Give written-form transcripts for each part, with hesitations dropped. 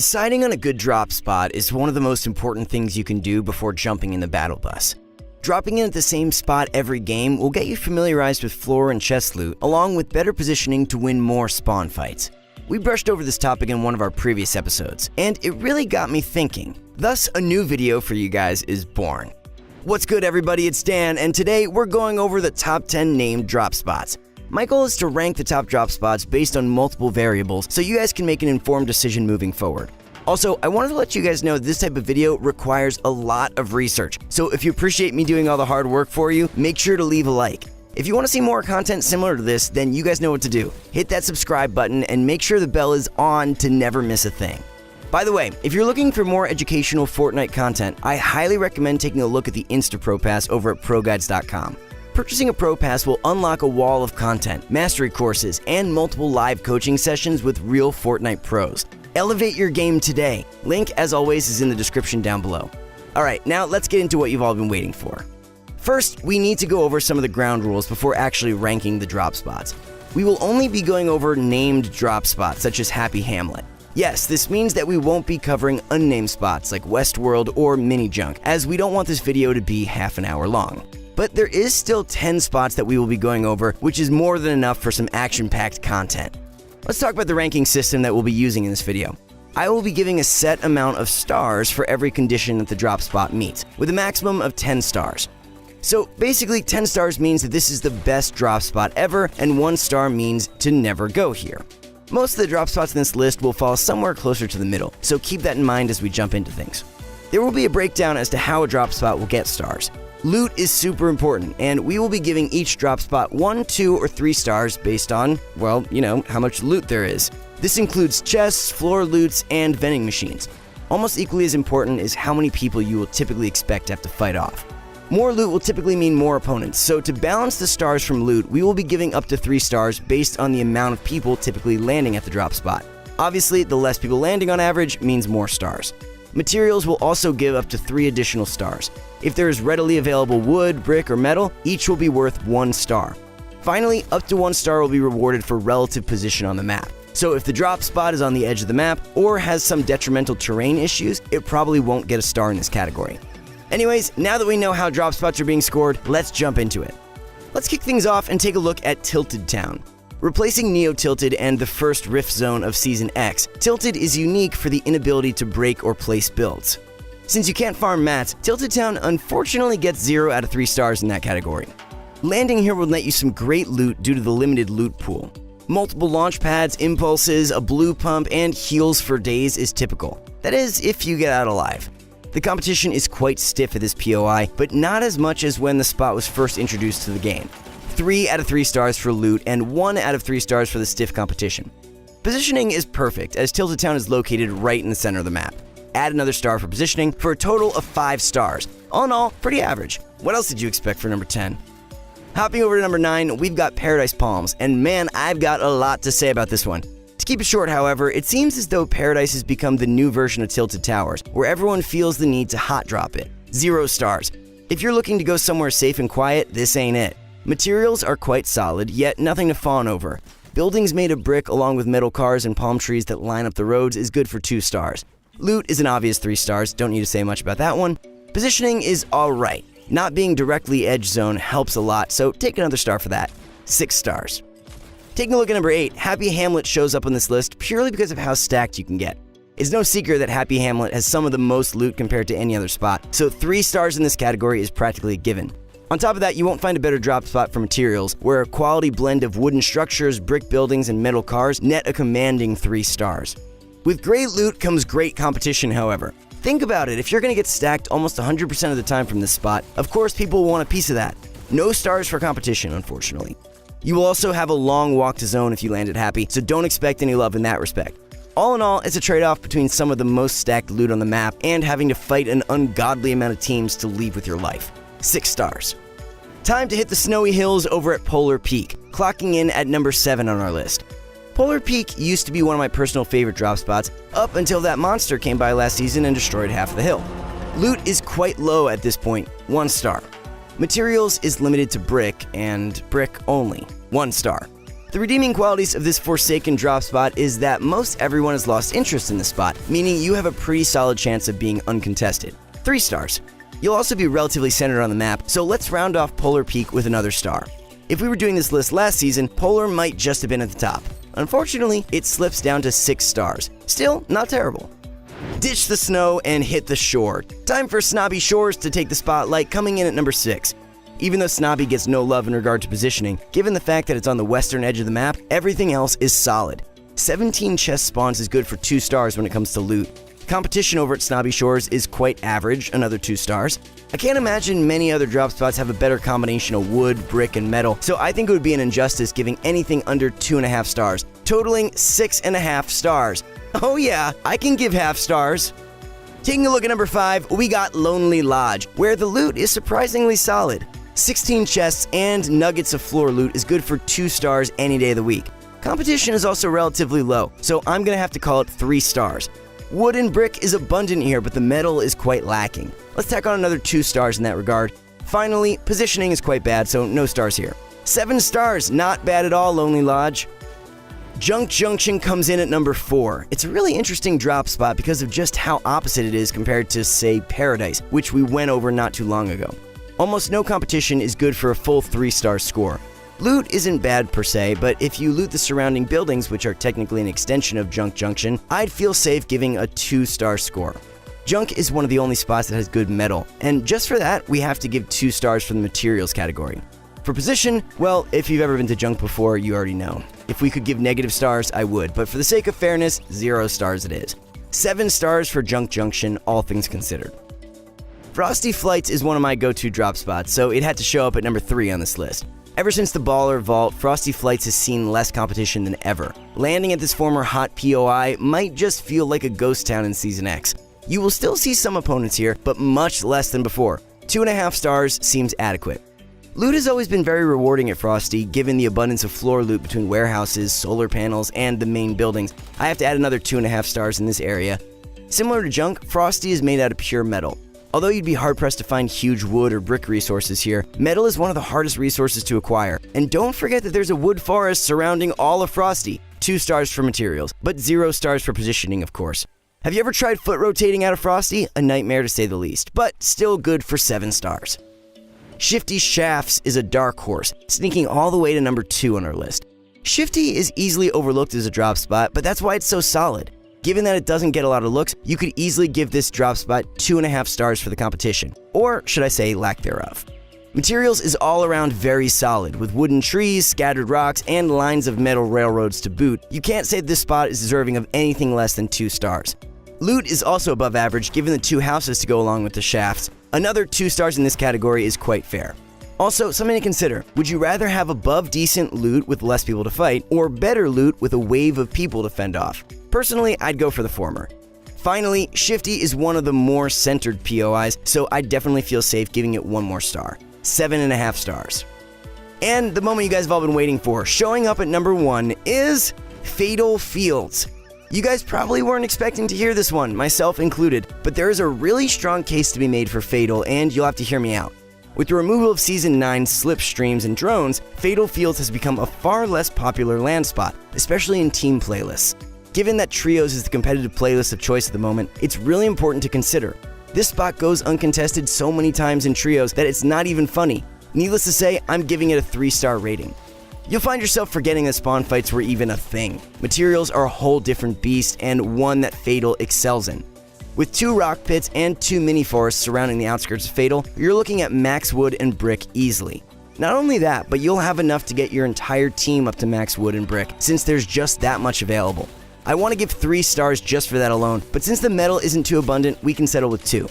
Deciding on a good drop spot is one of the most important things you can do before jumping in the battle bus. Dropping in at the same spot every game will get you familiarized with floor and chest loot, along with better positioning to win more spawn fights. We brushed over this topic in one of our previous episodes, and it really got me thinking. Thus, a new video for you guys is born. What's good, everybody? It's Dan, and today we're going over the top 10 named drop spots. My goal is to rank the top drop spots based on multiple variables so you guys can make an informed decision moving forward. Also, I wanted to let you guys know this type of video requires a lot of research, so if you appreciate me doing all the hard work for you, make sure to leave a like. If you want to see more content similar to this, then you guys know what to do. Hit that subscribe button and make sure the bell is on to never miss a thing. By the way, if you're looking for more educational Fortnite content, I highly recommend taking a look at the Insta Pro Pass over at ProGuides.com. Purchasing a Pro Pass will unlock a wall of content, mastery courses, and multiple live coaching sessions with real Fortnite pros. Elevate your game today. Link, as always, is in the description down below. Alright, now let's get into what you've all been waiting for. First, we need to go over some of the ground rules before actually ranking the drop spots. We will only be going over named drop spots, such as Happy Hamlet. Yes, this means that we won't be covering unnamed spots like Westworld or Mini Junk, as we don't want this video to be half an hour long. But there is still 10 spots that we will be going over, which is more than enough for some action-packed content. Let's talk about the ranking system that we'll be using in this video. I will be giving a set amount of stars for every condition that the drop spot meets, with a maximum of 10 stars. So basically, 10 stars means that this is the best drop spot ever, and 1 star means to never go here. Most of the drop spots in this list will fall somewhere closer to the middle, so keep that in mind as we jump into things. There will be a breakdown as to how a drop spot will get stars. Loot is super important, and we will be giving each drop spot 1, 2, or 3 stars based on, well, how much loot there is. This includes chests, floor loots, and vending machines. Almost equally as important is how many people you will typically expect to have to fight off. More loot will typically mean more opponents, so to balance the stars from loot, we will be giving up to 3 stars based on the amount of people typically landing at the drop spot. Obviously, the less people landing on average means more stars. Materials will also give up to 3 additional stars. If there is readily available wood, brick, or metal, each will be worth 1 star. Finally, up to 1 star will be rewarded for relative position on the map. So if the drop spot is on the edge of the map or has some detrimental terrain issues, it probably won't get a star in this category. Anyways, now that we know how drop spots are being scored, let's jump into it. Let's kick things off and take a look at Tilted Town. Replacing Neo Tilted and the first Rift Zone of Season X, Tilted is unique for the inability to break or place builds. Since you can't farm mats, Tilted Town unfortunately gets 0 out of 3 stars in that category. Landing here will net you some great loot due to the limited loot pool. Multiple launch pads, impulses, a blue pump, and heals for days is typical. That is, if you get out alive. The competition is quite stiff at this POI, but not as much as when the spot was first introduced to the game. 3 out of 3 stars for loot, and 1 out of 3 stars for the stiff competition. Positioning is perfect, as Tilted Town is located right in the center of the map. Add another star for positioning, for a total of 5 stars. All in all, pretty average. What else did you expect for number 10? Hopping over to number 9, we've got Paradise Palms, and man, I've got a lot to say about this one. To keep it short, however, it seems as though Paradise has become the new version of Tilted Towers, where everyone feels the need to hot drop it. 0 stars. If you're looking to go somewhere safe and quiet, this ain't it. Materials are quite solid, yet nothing to fawn over. Buildings made of brick along with metal cars and palm trees that line up the roads is good for 2 stars. Loot is an obvious 3 stars, don't need to say much about that one. Positioning is alright. Not being directly edge zone helps a lot, so take another star for that. 6 stars. Taking a look at number 8, Happy Hamlet shows up on this list purely because of how stacked you can get. It's no secret that Happy Hamlet has some of the most loot compared to any other spot, so 3 stars in this category is practically a given. On top of that, you won't find a better drop spot for materials, where a quality blend of wooden structures, brick buildings, and metal cars net a commanding 3 stars. With great loot comes great competition, however. Think about it, if you're going to get stacked almost 100% of the time from this spot, of course people will want a piece of that. No stars for competition, unfortunately. You will also have a long walk to zone if you landed Happy, so don't expect any love in that respect. All in all, it's a trade-off between some of the most stacked loot on the map and having to fight an ungodly amount of teams to leave with your life. 6 stars. Time to hit the snowy hills over at Polar Peak, clocking in at number 7 on our list. Polar Peak used to be one of my personal favorite drop spots up until that monster came by last season and destroyed half the hill. Loot is quite low at this point, 1 star. Materials is limited to brick and brick only, 1 star. The redeeming qualities of this Forsaken drop spot is that most everyone has lost interest in the spot, meaning you have a pretty solid chance of being uncontested. 3 stars. You'll also be relatively centered on the map, so let's round off Polar Peak with another star. If we were doing this list last season, Polar might just have been at the top. Unfortunately, it slips down to 6 stars. Still, not terrible. Ditch the snow and hit the shore. Time for Snobby Shores to take the spotlight, coming in at number 6. Even though Snobby gets no love in regard to positioning, given the fact that it's on the western edge of the map, everything else is solid. 17 chest spawns is good for 2 stars when it comes to loot. Competition over at Snobby Shores is quite average, another 2 stars. I can't imagine many other drop spots have a better combination of wood, brick, and metal, so I think it would be an injustice giving anything under 2.5 stars, totaling 6.5 stars. Oh yeah, I can give half stars. Taking a look at number 5, we got Lonely Lodge, where the loot is surprisingly solid. 16 chests and nuggets of floor loot is good for 2 stars any day of the week. Competition is also relatively low, so I'm gonna have to call it 3 stars. Wood and brick is abundant here, but the metal is quite lacking. Let's tack on another 2 stars in that regard. Finally, positioning is quite bad, so no stars here. 7 stars, not bad at all, Lonely Lodge. Junk Junction comes in at number 4. It's a really interesting drop spot because of just how opposite it is compared to, say, Paradise, which we went over not too long ago. Almost no competition is good for a full 3-star score. Loot isn't bad per se, but if you loot the surrounding buildings, which are technically an extension of Junk Junction, I'd feel safe giving a 2-star score. Junk is one of the only spots that has good metal, and just for that, we have to give 2 stars for the materials category. For position, well, if you've ever been to Junk before, you already know. If we could give negative stars, I would, but for the sake of fairness, 0 stars it is. 7 stars for Junk Junction, all things considered. Frosty Flights is one of my go-to drop spots, so it had to show up at number 3 on this list. Ever since the Baller Vault, Frosty Flights has seen less competition than ever. Landing at this former hot POI might just feel like a ghost town in Season X. You will still see some opponents here, but much less than before. 2.5 stars seems adequate. Loot has always been very rewarding at Frosty, given the abundance of floor loot between warehouses, solar panels, and the main buildings. I have to add another 2.5 stars in this area. Similar to Junk, Frosty is made out of pure metal. Although you'd be hard-pressed to find huge wood or brick resources here, metal is one of the hardest resources to acquire. And don't forget that there's a wood forest surrounding all of Frosty. 2 stars for materials, but 0 stars for positioning, of course. Have you ever tried foot rotating out of Frosty? A nightmare to say the least, but still good for 7 stars. Shifty Shafts is a dark horse, sneaking all the way to number 2 on our list. Shifty is easily overlooked as a drop spot, but that's why it's so solid. Given that it doesn't get a lot of looks, you could easily give this drop spot 2.5 stars for the competition, or should I say lack thereof. Materials is all around very solid, with wooden trees, scattered rocks, and lines of metal railroads to boot. You can't say this spot is deserving of anything less than 2 stars. Loot is also above average given the 2 houses to go along with the shafts. Another 2 stars in this category is quite fair. Also, something to consider. Would you rather have above decent loot with less people to fight, or better loot with a wave of people to fend off? Personally, I'd go for the former. Finally, Shifty is one of the more centered POIs, so I definitely feel safe giving it 1 more star. 7.5 stars. And the moment you guys have all been waiting for, showing up at number 1 is Fatal Fields. You guys probably weren't expecting to hear this one, myself included, but there is a really strong case to be made for Fatal, and you'll have to hear me out. With the removal of Season 9's slipstreams and drones, Fatal Fields has become a far less popular land spot, especially in team playlists. Given that Trios is the competitive playlist of choice at the moment, it's really important to consider. This spot goes uncontested so many times in Trios that it's not even funny. Needless to say, I'm giving it a 3-star rating. You'll find yourself forgetting that spawn fights were even a thing. Materials are a whole different beast, and one that Fatal excels in. With 2 rock pits and 2 mini forests surrounding the outskirts of Fatal, you're looking at max wood and brick easily. Not only that, but you'll have enough to get your entire team up to max wood and brick, since there's just that much available. I want to give 3 stars just for that alone, but since the metal isn't too abundant, we can settle with 2.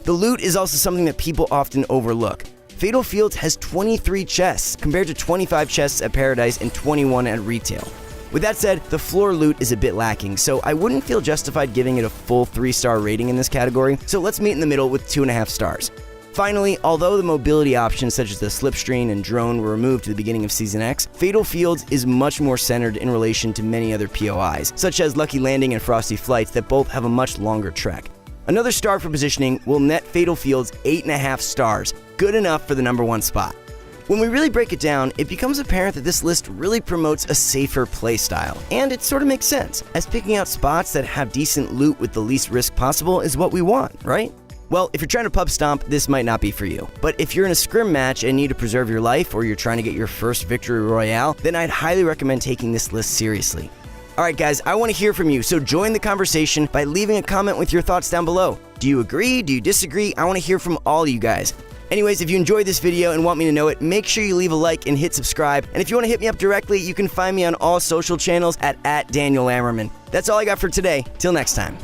The loot is also something that people often overlook. Fatal Fields has 23 chests, compared to 25 chests at Paradise and 21 at retail. With that said, the floor loot is a bit lacking, so I wouldn't feel justified giving it a full 3-star rating in this category, so let's meet in the middle with 2.5 stars. Finally, although the mobility options such as the slipstream and drone were removed at the beginning of Season X, Fatal Fields is much more centered in relation to many other POIs, such as Lucky Landing and Frosty Flights that both have a much longer trek. Another star for positioning will net Fatal Fields 8.5 stars, good enough for the number 1 spot. When we really break it down, it becomes apparent that this list really promotes a safer playstyle. And it sort of makes sense, as picking out spots that have decent loot with the least risk possible is what we want, right? Well, if you're trying to pub stomp, this might not be for you. But if you're in a scrim match and need to preserve your life, or you're trying to get your first victory royale, then I'd highly recommend taking this list seriously. Alright guys, I want to hear from you, so join the conversation by leaving a comment with your thoughts down below. Do you agree? Do you disagree? I want to hear from all you guys. Anyways, if you enjoyed this video and want me to know it, make sure you leave a like and hit subscribe. And if you want to hit me up directly, you can find me on all social channels at @DanielAmmerman. That's all I got for today. Till next time.